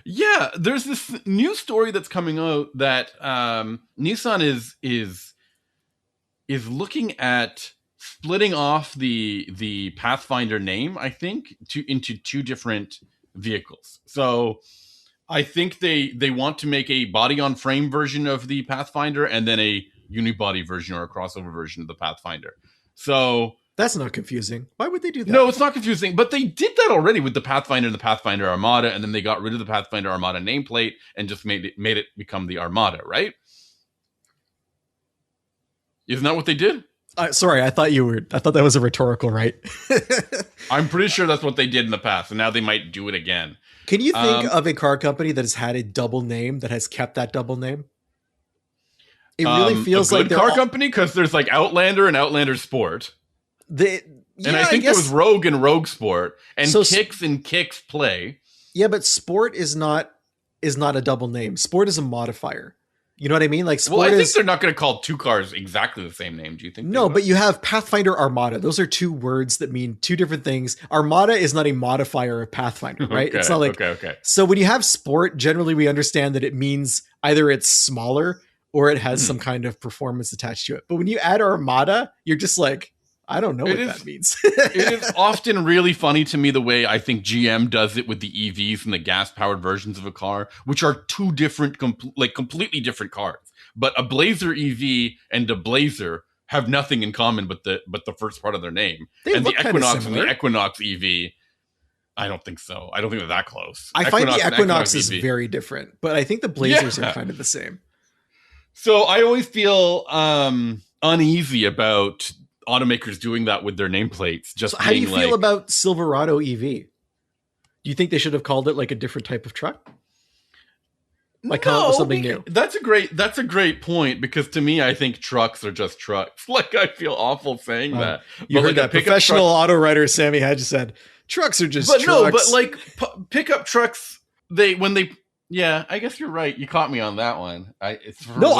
Yeah, there's this new story that's coming out that Nissan is looking at splitting off the Pathfinder name, I think, into two different vehicles. So I think they want to make a body-on-frame version of the Pathfinder and then a unibody version or a crossover version of the Pathfinder. So that's not confusing. Why would they do that? No, it's not confusing, but they did that already with the Pathfinder and the Pathfinder Armada, and then they got rid of the Pathfinder Armada nameplate and just made it become the Armada, right? Isn't that what they did? Sorry, I thought that was a rhetorical right. I'm pretty sure that's what they did in the past, and now they might do it again. Can you think of a car company that has had a double name that has kept that double name? It really feels like a car company, because there's like Outlander and Outlander Sport. I think there was Rogue and Rogue Sport, and Kicks and Kicks Play. Yeah, but Sport is not a double name. Sport is a modifier. You know what I mean? Like Sport. Well, I think they're not going to call two cars exactly the same name. Do you think? No, but you have Pathfinder Armada. Those are two words that mean two different things. Armada is not a modifier of Pathfinder, right? Okay, it's not like okay. So when you have Sport, generally we understand that it means either it's smaller or it has some kind of performance attached to it. But when you add Armada, you're just like, I don't know what that means. It is often really funny to me the way I think GM does it with the EVs and the gas-powered versions of a car, which are two different, completely different cars. But a Blazer EV and a Blazer have nothing in common but the first part of their name. And the Equinox and the Equinox EV, I don't think so. I don't think they're that close. I find the Equinox is very different, but I think the Blazers are kind of the same. So I always feel uneasy about automakers doing that with their nameplates. How do you feel about Silverado EV? Do you think they should have called it like a different type of truck? Like come up with something new. That's a great point, because to me, I think trucks are just trucks. Like, I feel awful saying that. You heard that professional auto writer Sammy Hedges said, trucks are just trucks. No, but like pickup trucks, yeah, I guess you're right. You caught me on that one. I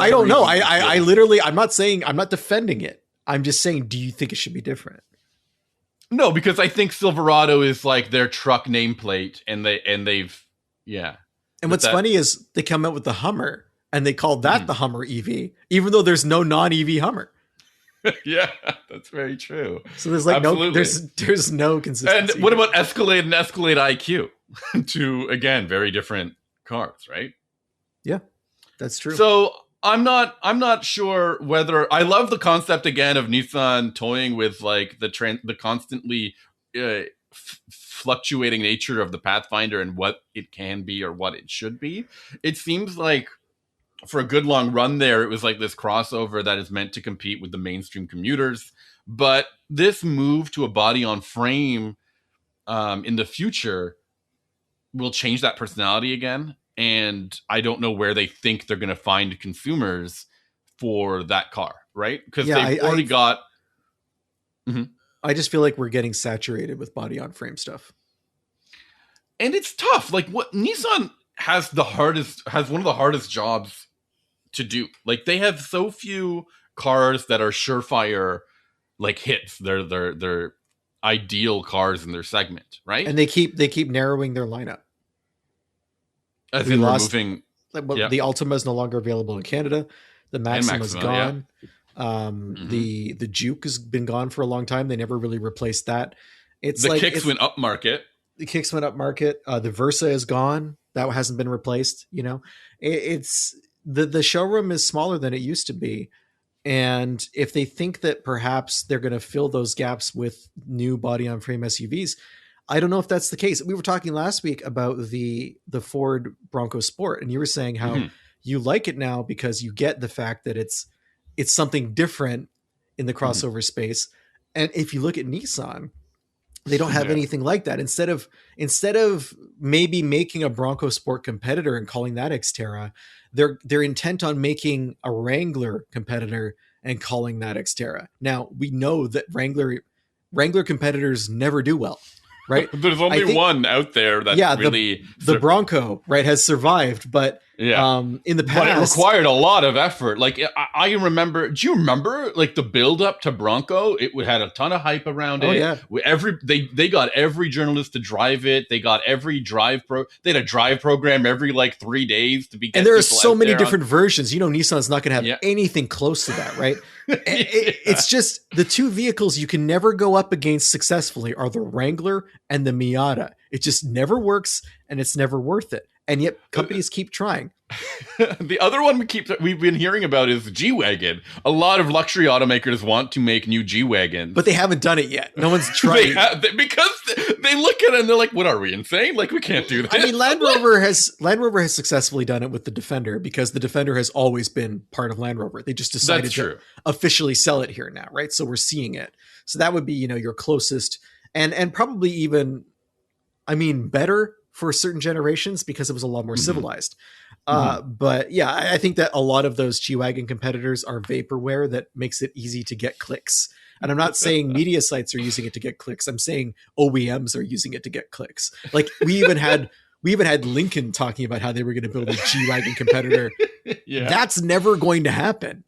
don't know. I'm not defending it. I'm just saying, do you think it should be different? No, because I think Silverado is like their truck nameplate, and they've yeah. And what's funny is they come out with the Hummer, and they call that the Hummer EV, even though there's no non-EV Hummer. Yeah, that's very true. So there's like there's no consistency. And what about Escalade and Escalade IQ? Two, again, very different cars, right? Yeah, that's true. So I'm not sure whether I love the concept again of Nissan toying with like the constantly fluctuating nature of the Pathfinder and what it can be or what it should be. It seems like for a good long run there, it was like this crossover that is meant to compete with the mainstream commuters. But this move to a body on frame in the future will change that personality again. And I don't know where they think they're going to find consumers for that car, right? Because they've already got... Mm-hmm. I just feel like we're getting saturated with body on frame stuff. And it's tough. Like what Nissan has one of the hardest jobs to do. Like they have so few cars that are surefire like hits. They're ideal cars in their segment, right? And they keep narrowing their lineup. As in removing the Altima is no longer available in Canada. The Maxima is gone. Yeah. The Juke has been gone for a long time. They never really replaced that. The Kicks went up market. The Kicks went up market. The Versa is gone. That hasn't been replaced. You know, it's the showroom is smaller than it used to be. And if they think that perhaps they're going to fill those gaps with new body on frame SUVs, I don't know if that's the case. We were talking last week about the Ford Bronco Sport, and you were saying how you like it now because you get the fact that it's something different in the crossover space. And if you look at Nissan, they don't have anything like that. Instead of maybe making a Bronco Sport competitor and calling that Xterra, they're intent on making a Wrangler competitor and calling that Xterra. Now we know that Wrangler competitors never do well. Right. There's only one out there that really the Bronco, right, has survived, but in the past, but it required a lot of effort. Like I remember, do you remember like the build up to Bronco? It had a ton of hype around it. Yeah. They got every journalist to drive it. They got every they had a drive program every like 3 days to be. And there are so many different versions. You know, Nissan's not going to have anything close to that, right? It's just the two vehicles you can never go up against successfully are the Wrangler and the Miata. It just never works, and it's never worth it. And yet companies keep trying. The other one we've been hearing about is G-Wagon. A lot of luxury automakers want to make new G-Wagons. But they haven't done it yet. No one's tried. Because they look at it and they're like, what are we, insane? Like, we can't do that. I mean, Land Rover has successfully done it with the Defender because the Defender has always been part of Land Rover. They just decided to officially sell it here now, right? So we're seeing it. So that would be, your closest and probably even, better for certain generations because it was a lot more civilized. But yeah, I think that a lot of those G-Wagon competitors are vaporware that makes it easy to get clicks. And I'm not saying media sites are using it to get clicks. I'm saying OEMs are using it to get clicks. Like we even had Lincoln talking about how they were going to build a G-Wagon competitor. Yeah. That's never going to happen.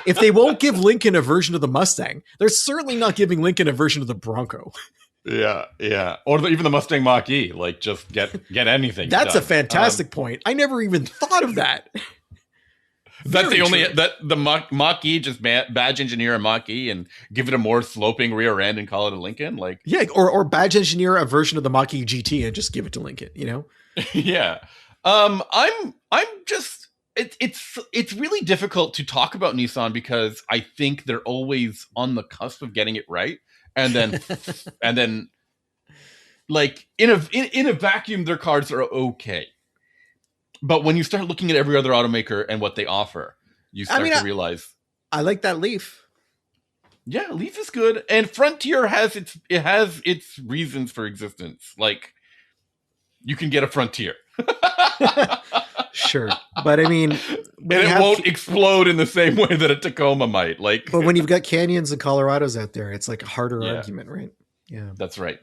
If they won't give Lincoln a version of the Mustang, they're certainly not giving Lincoln a version of the Bronco. Yeah. Or even the Mustang Mach-E, like just get anything. That's done. A fantastic point. I never even thought of that. That's the Mach-E, just badge engineer a Mach-E and give it a more sloping rear end and call it a Lincoln. Like, yeah, or badge engineer a version of the Mach-E GT and just give it to Lincoln, Yeah. I'm just it's really difficult to talk about Nissan because I think they're always on the cusp of getting it right. And then like in a vacuum, their cars are okay. But when you start looking at every other automaker and what they offer, you start to realize. I like that Leaf. Yeah, Leaf is good. And Frontier has its reasons for existence. Like you can get a Frontier. Sure. But and it won't explode in the same way that a Tacoma might. Like, but when you've got Canyons and Colorados out there, it's like a harder argument, right? Yeah. That's right.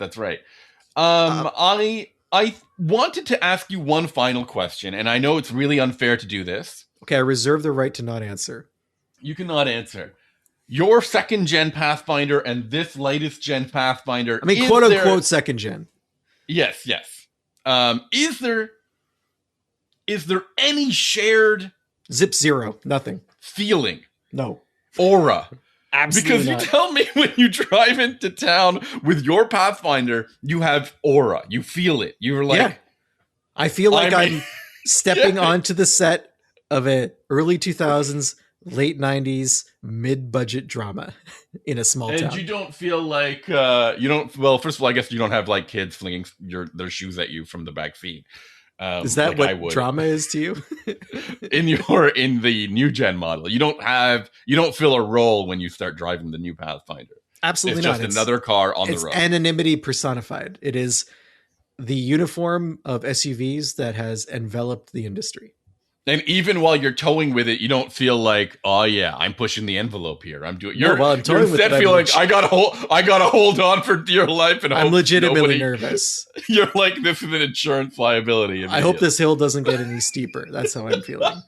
I wanted to ask you one final question, and I know it's really unfair to do this. Okay, I reserve the right to not answer. You cannot answer. your second gen Pathfinder and this latest gen Pathfinder. I mean, quote unquote second gen. Yes. Is there any shared Zip zero, nothing. feeling? No. Aura? Absolutely Because not. you tell me when you drive into town with your Pathfinder, you have aura. You feel it. You're like, Yeah. I feel like I'm stepping onto the set of a early 2000s, late 90s, mid-budget drama in a small town. And you don't feel like you don't. Well, first of all, I guess you don't have like kids flinging their shoes at you from the back seat. Is that like what drama is to you? in the new gen model, you don't feel a role when you start driving the new Pathfinder. Absolutely it's not. Just another car on the road. It's anonymity personified. It is the uniform of SUVs that has enveloped the industry. And even while you're towing with it, you don't feel like, oh yeah, I'm pushing the envelope here. I'm doing. You're instead feeling like I gotta hold on for dear life, and I'm legitimately nervous. You're like, this is an insurance liability. I hope this hill doesn't get any steeper. That's how I'm feeling.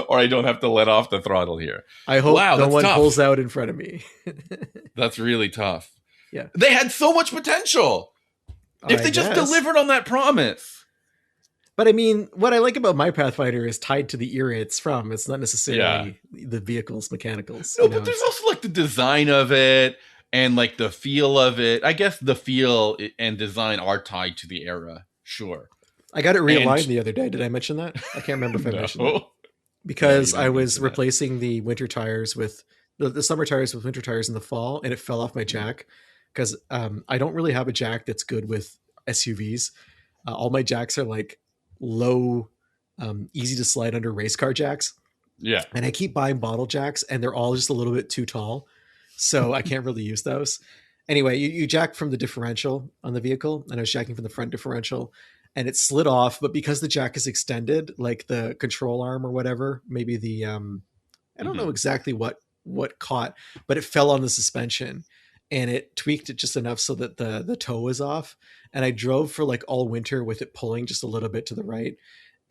Or I don't have to let off the throttle here. I hope no one pulls out in front of me. That's really tough. Yeah, they had so much potential if they just delivered on that promise. But I mean, what I like about my Pathfinder is tied to the era it's from. It's not necessarily the vehicle's mechanicals. No, but there's also like the design of it and like the feel of it. I guess the feel and design are tied to the era. Sure. I got it realigned the other day. Did I mention that? I can't remember if I mentioned that. Because I was replacing the winter tires with the summer tires with winter tires in the fall, and it fell off my jack because I don't really have a jack that's good with SUVs. All my jacks are like low, easy to slide under race car jacks. Yeah. And I keep buying bottle jacks and they're all just a little bit too tall. So I can't really use those. Anyway, you jack from the differential on the vehicle, and I was jacking from the front differential and it slid off. But because the jack is extended, like the control arm or whatever, maybe the, I don't know exactly what caught, but it fell on the suspension and it tweaked it just enough so that the toe was off. And I drove for like all winter with it pulling just a little bit to the right.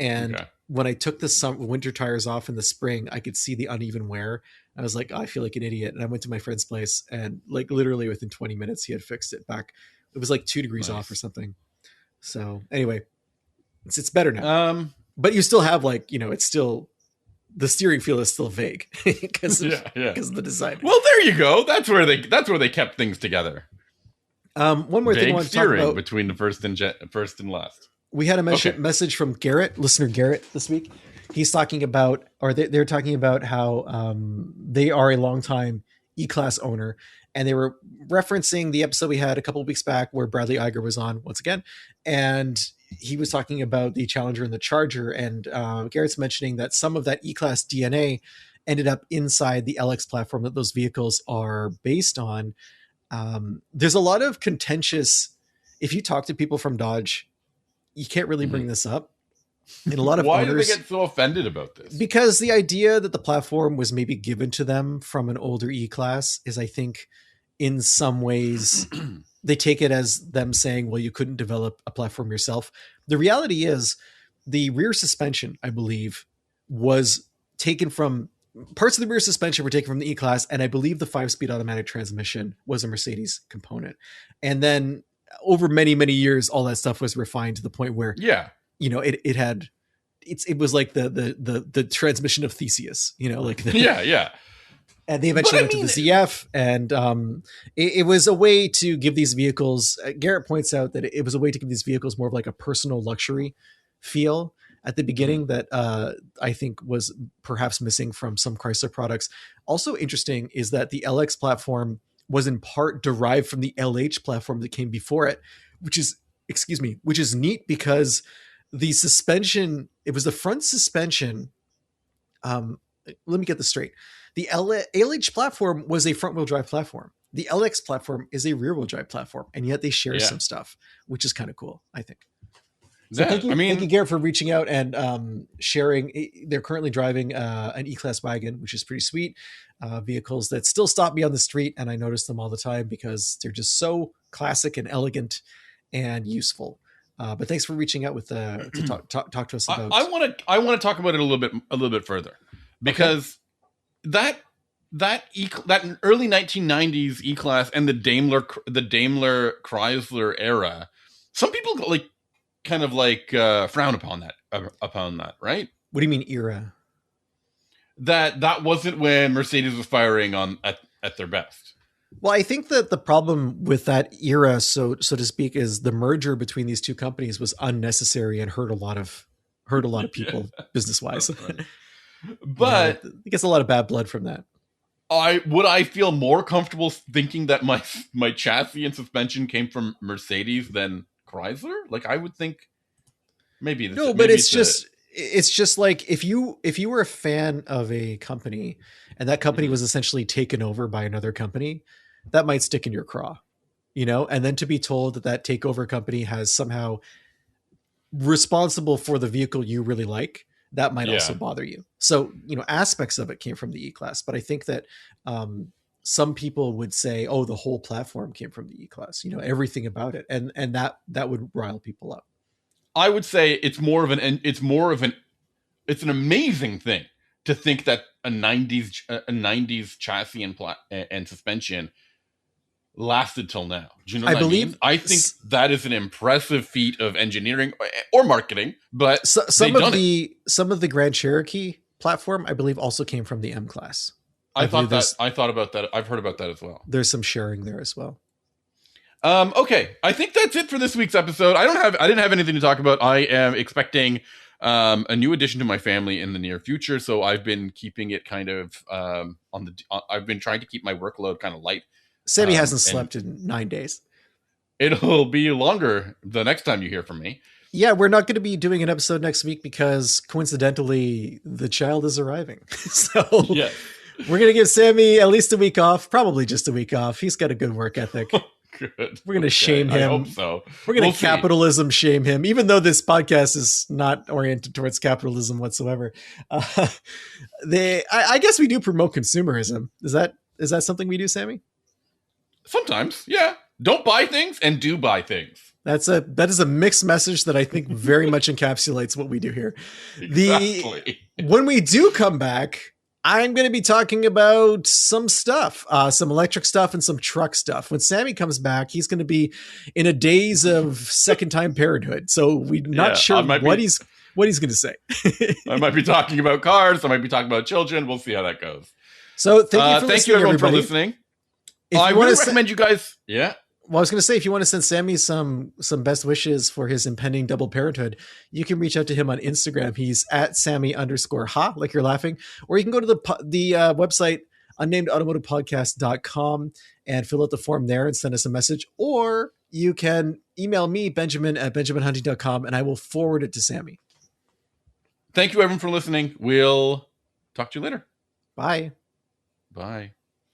And when I took the winter tires off in the spring, I could see the uneven wear. I was like, I feel like an idiot. And I went to my friend's place and like literally within 20 minutes, he had fixed it back. It was like 2 degrees off or something. So anyway, it's better now. But you still have like, it's still, the steering feel is still vague because of the design. Well, there you go. That's where they kept things together. One more thing I want to talk about between the first and last. We had a message from listener Garrett this week. He's talking about, or they're talking about how they are a longtime E-Class owner, and they were referencing the episode we had a couple of weeks back where Bradley Iger was on once again, and he was talking about the Challenger and the Charger, and Garrett's mentioning that some of that E-Class DNA ended up inside the LX platform that those vehicles are based on. There's a lot of contentious, if you talk to people from Dodge, you can't really bring this up. And a lot of Why owners, do they get so offended about this? Because the idea that the platform was maybe given to them from an older E-Class is, I think, in some ways, they take it as them saying, well, you couldn't develop a platform yourself. The reality is the rear suspension, I believe, was taken from parts of the rear suspension were taken from the E-Class. And I believe the 5-speed automatic transmission was a Mercedes component. And then over many, many years, all that stuff was refined to the point where, it was like the transmission of Theseus, and they eventually went to the ZF, and it was a way to give these vehicles, Garrett points out that it was a way to give these vehicles more of like a personal luxury feel at the beginning that I think was perhaps missing from some Chrysler products. Also interesting is that the LX platform was in part derived from the LH platform that came before it, which is neat because the suspension, it was the front suspension. Let me get this straight. The LH platform was a front wheel drive platform. The LX platform is a rear wheel drive platform, and yet they share some stuff, which is kind of cool, I think. So thank you, Garrett, for reaching out and sharing. They're currently driving an E-Class wagon, which is pretty sweet. Vehicles that still stop me on the street, and I notice them all the time because they're just so classic and elegant and useful. But thanks for reaching out to talk to us about. I want to talk about it a little bit further because that that early 1990s E-Class and the Daimler Chrysler era, some people like kind of like frown upon that, right? What do you mean era? That wasn't when Mercedes was firing on at their best. Well, I think that the problem with that era, so to speak, is the merger between these two companies was unnecessary and hurt a lot of people business wise. Right. But it gets a lot of bad blood from that. I feel more comfortable thinking that my chassis and suspension came from Mercedes than Chrysler? Like I would think maybe this, no, but it's just like if you were a fan of a company and that company was essentially taken over by another company, that might stick in your craw, you know? And then to be told that takeover company has somehow responsible for the vehicle you really like, that might also bother you. So, you know, aspects of it came from the E-Class, but I think that some people would say, oh, the whole platform came from the E-Class, you know, everything about it. And that would rile people up. I would say it's an amazing thing to think that a 90s chassis and suspension lasted till now. Do you know what I mean? I think that is an impressive feat of engineering or marketing, but some of the Grand Cherokee platform, I believe, also came from the M-Class. I thought about that. I've heard about that as well. There's some sharing there as well. Okay, I think that's it for this week's episode. I didn't have anything to talk about. I am expecting a new addition to my family in the near future, so I've been keeping it kind of I've been trying to keep my workload kind of light. Sammy hasn't slept in 9 days. It'll be longer the next time you hear from me. Yeah, we're not going to be doing an episode next week because coincidentally the child is arriving. So yeah. We're going to give Sammy at least a week off, probably just a week off. He's got a good work ethic. Good. We're going to shame him. I hope so. We're going to capitalism shame him, even though this podcast is not oriented towards capitalism whatsoever. I guess we do promote consumerism. Is that something we do, Sammy? Sometimes, yeah. Don't buy things and do buy things. That is a mixed message that I think very much encapsulates what we do here. Exactly. When we do come back, I'm going to be talking about some stuff, some electric stuff and some truck stuff. When Sammy comes back, he's going to be in a daze of second-time parenthood. So we're not sure what he's going to say. I might be talking about cars. I might be talking about children. We'll see how that goes. So thank you everyone for listening. I would recommend you guys. Yeah. Well, I was going to say, if you want to send Sammy some best wishes for his impending double parenthood, you can reach out to him on Instagram. He's at Sammy_ha, like you're laughing. Or you can go to the website, unnamedautomotivepodcast.com, and fill out the form there and send us a message. Or you can email me, Benjamin at benjaminhunting.com, and I will forward it to Sammy. Thank you, everyone, for listening. We'll talk to you later. Bye. Bye.